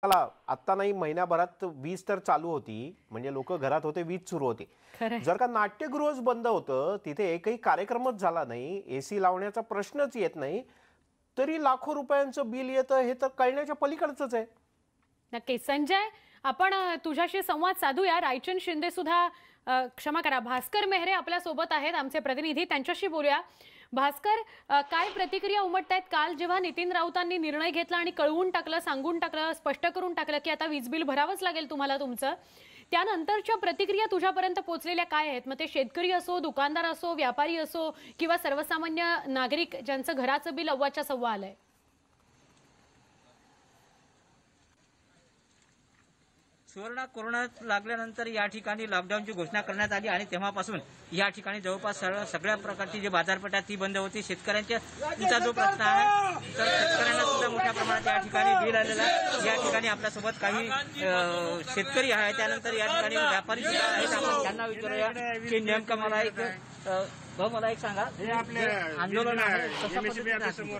मला आता नाही महिन्याभरात वीज तर चालू होती, म्हणजे लोक घरात होते, वीज सुरू होती। जर का नाट्यगृहच बंद होतं, तिथे एकही कार्यक्रमच झाला नाही, एसी लावण्याचा प्रश्नच येत नाही, तरी लाखो रुपयांचं बिल येतं, हे तर कळण्याच्या पलीकडचंच आहे। नक्की संजय, आपण तुझ्याशी संवाद साधूया। रायचंद शिंदे सुद्धा क्षमा करा, भास्कर मेहरे आपल्या सोबत आहेत, आमचे प्रतिनिधी, त्यांच्याशी बोलूया। भास्कर, काय प्रतिक्रिया उमटतायत? काल जेव्हा नितीन राऊतांनी निर्णय घेतला आणि कळवून टाकलं, सांगून टाकलं, स्पष्ट करून टाकलं की आता वीज बिल भरावंच लागेल तुम्हाला तुमचं, त्यानंतरच्या प्रतिक्रिया तुझ्यापर्यंत पोहोचलेल्या काय आहेत? मग ते शेतकरी असो, दुकानदार असो, व्यापारी असो किंवा सर्वसामान्य नागरिक ज्यांचं घराचं बिल अव्वाच्या सव्वा आलंय? सुवर्ण कोरोना लागल्यानंतर या ठिकाणी लॉकडाऊनची घोषणा करण्यात आली आणि तेव्हापासून या ठिकाणी जवळपास सगळ्या प्रकारची जी बाजारपेठा ती बंद होती। शेतकऱ्यांचा जो प्रश्न आहे तर शेतकऱ्यांना सुद्धा मोठ्या प्रमाणात या ठिकाणी बिल आलेलं आहे। या ठिकाणी आपल्यासोबत काही शेतकरी आहे, त्यानंतर या ठिकाणी व्यापारी सुद्धा आहेत, आपण त्यांना विचारूया की नेमकं मला एक सांगा, आंदोलन आहे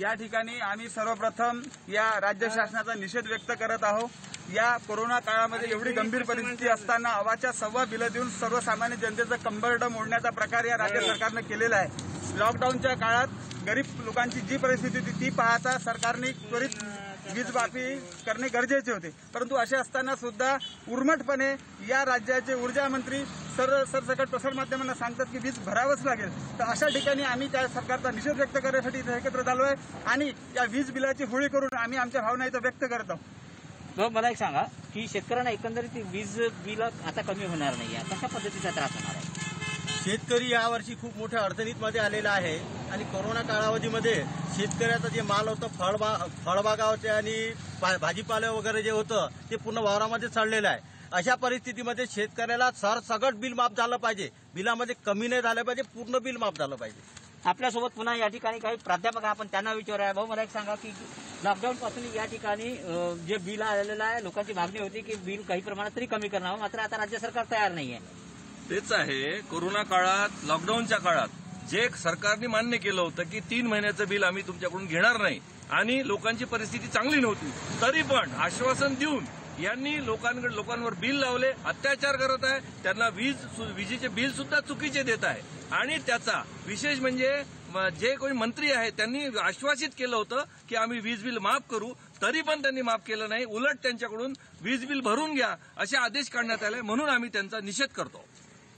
या ठिकाणी आम्ही सर्वप्रथम या राज्य शासनाचा निषेध व्यक्त करत आहोत। या कोरोना काळामध्ये एवढी गंभीर परिस्थिती असताना अवाच्या सव्वा बिलं देऊन सर्वसामान्य जनतेचं कंबरडं मोडण्याचा प्रकार या राज्य सरकारनं केलेला आहे। लॉकडाऊनच्या काळात गरीब लोकांची जी परिस्थिती होती ती पाहता सरकारने त्वरित वीज माफी करणे गरजेचे होते, परंतु असे असताना सुद्धा उर्मटपणे या राज्याचे ऊर्जा मंत्री सरसकट प्रसारमाध्यमांना सांगतात की वीज भरावंच लागेल। तर अशा ठिकाणी आम्ही त्या सरकारचा निषेध व्यक्त करण्यासाठी इथे एकत्र झालो आहे आणि या वीज बिलाची होळी करून आम्ही आमच्या भावना इथं व्यक्त करत आहोत। मला एक सांगा की शेतकऱ्यांना एकंदरीत वीज बिल आता कमी होणार नाही आहे, कशा पद्धतीचा त्रास होणार आहे? शेतकरी यावर्षी खूप मोठ्या अडचणीत आलेला आहे आणि कोरोना कालावधीमध्ये शेतकऱ्याचं जे माल होतं फळबागा होते आणि भाजीपाला वगैरे जे होतं ते पूर्ण वावरामध्ये चढलेलं आहे। अशा परिस्थितीमध्ये शेतकऱ्याला सरसकट बिल माफ झालं पाहिजे, बिलामध्ये कमी नाही झालं पाहिजे, पूर्ण बिल माफ झालं पाहिजे। आपल्यासोबत पुन्हा या ठिकाणी काही प्राध्यापक आपण त्यांना विचारूया। भाऊ, मला एक सांगा की लॉकडाऊन पासून या ठिकाणी जे बिल आलेलं आहे, लोकांची मागणी होती की बिल काही प्रमाणात तरी कमी करावं, मात्र आता राज्य सरकार तयार नाहीये। तेच आहे, कोरोना काळात लॉकडाऊनच्या काळात जे सरकारने मान्य केलं होतं की 3 महिन्याचं बिल आम्ही तुमच्याकडून घेणार नाही आणि लोकांची परिस्थिती चांगली नव्हती, तरी पण आश्वासन देऊन यांनी लोकांवर बिल लावले, अत्याचार करत आहे, त्यांना विजेचे बिल सुद्धा चुकीचे देत आहे। आणि त्याचा विशेष म्हणजे जे कोणी मंत्री आहे त्यांनी आश्वासित केलं होतं की आम्ही वीज बिल माफ करू, तरी पण त्यांनी माफ केलं नाही, उलट त्यांच्याकडून वीज बिल भरून घ्या असे आदेश काढण्यात आले, म्हणून आम्ही त्यांचा निषेध करतो।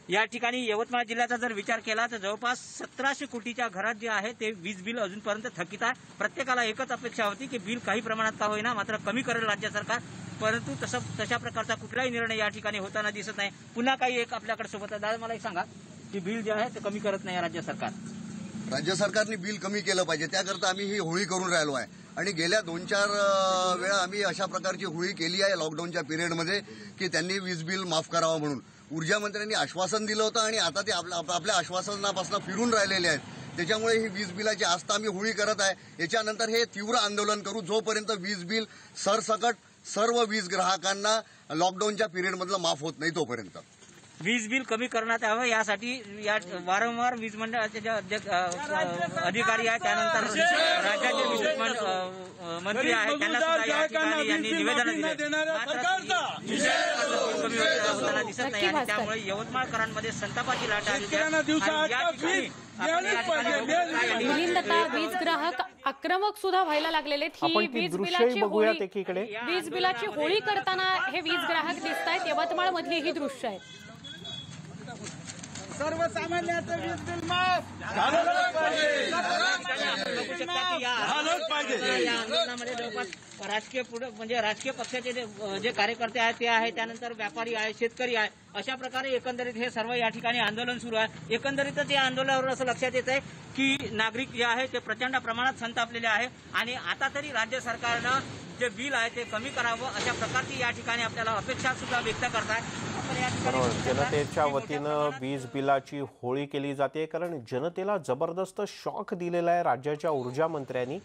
या ठिकाणी यवतमाळ जिल्ह्याचा जर विचार केला तर जवळपास 1700 कोटीच्या घरात जे आहे ते वीज बिल अजूनपर्यंत थकीत आहे। प्रत्येकाला एकच अपेक्षा होती की बिल काही प्रमाणात का होईना मात्र कमी करेल राज्य सरकार, परंतु तशा प्रकारचा कुठलाही निर्णय या ठिकाणी होताना दिसत नाही। पुन्हा काही एक आपल्याकडे सोबत आहे, दादा मला एक सांगा की बिल जे आहे ते कमी करत नाही राज्य सरकार। राज्य सरकारने बिल कमी केलं पाहिजे, त्याकरता आम्ही ही होळी करून राहिलो आहे आणि गेल्या 2-4 वेळा आम्ही अशा प्रकारची होळी केली आहे लॉकडाऊनच्या पिरियडमध्ये की त्यांनी वीज बिल माफ करावं म्हणून ऊर्जा मंत्र्यांनी आश्वासन दिलं होतं आणि आता ते आपल्या आश्वासनापासून फिरून राहिलेले आहेत। त्याच्यामुळे ही वीज बिलाची आस्था आम्ही होळी करत आहे। याच्यानंतर हे तीव्र आंदोलन करू जोपर्यंत वीज बिल सरसकट सर्व वीज ग्राहकांना लॉकडाऊनच्या पिरियडमधलं माफ होत नाही तोपर्यंत। वीज बिल कमी करण्यात यावं यासाठी या वारंवार वीज मंडळाचे जे अधिकारी आहेत, त्यानंतर राज्याचे विद्युत मंत्री आहेत, त्यांना सुद्धा या ठिकाणी यांनी निवेदन दिसत नाही आणि त्यामुळे यवतमाळकरांमध्ये संतापाची लाट आली। मिलिंदता, वीज ग्राहक आक्रमक सुद्धा व्हायला लागलेले आहेत। ही वीज बिलाची होळी करताना हे वीज ग्राहक दिसत आहेत, यवतमाळ मधली ही दृश्य आहेत। सर्वसामान्यांचं वीज बिल माफ झालंच पाहिजे। या आंदोलनामध्ये जवळपास राजकीय पक्षाचे जे कार्यकर्ते आहेत ते आहे, त्यानंतर व्यापारी आहे, शेतकरी आहे, अशा प्रकारे एकंदरीत हे सर्व या ठिकाणी आंदोलन सुरू आहे। एकंदरीतच या आंदोलनावर असं लक्षात येत आहे की नागरिक जे आहे ते प्रचंड प्रमाणात संतापलेले आहे आणि आता तरी राज्य सरकारनं जे बिल आहे ते कमी करावं अशा प्रकारची या ठिकाणी आपल्याला अपेक्षा सुद्धा व्यक्त करतात। जनतेच्या वतीनं वीज बिलाची होळी केली जाते, कारण जनतेला जबरदस्त शॉक दिलेला आहे राज्याच्या ऊर्जा मंत्र्यांनी।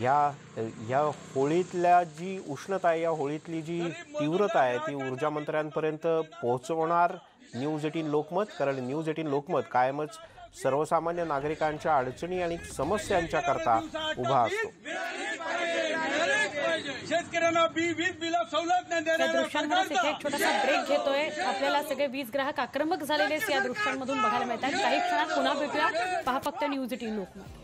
या होळीतल्या जी उष्णता आहे, या होळीतली जी तीव्रता आहे ती ऊर्जा मंत्र्यांपर्यंत पोहोचवणार न्यूज 18 लोकमत, कारण न्यूज 18 लोकमत कायमच सर्वसामान्य नागरिकांच्या अडचणी आणि समस्यांच्या करता उभा असतो। शेतकऱ्यांना वीज बिल सवलत नाही त्या देणार दृश्यांमध्येच इथे एक छोटासा ब्रेक घेतोय. आपल्याला सगळे वीज ग्राहक आक्रमक झालेले या दृश्यांमधून बघायला मिळतात. काही क्षणात पुन्हा भेटूया. पहा फक्त न्यूज 18 लोकमत.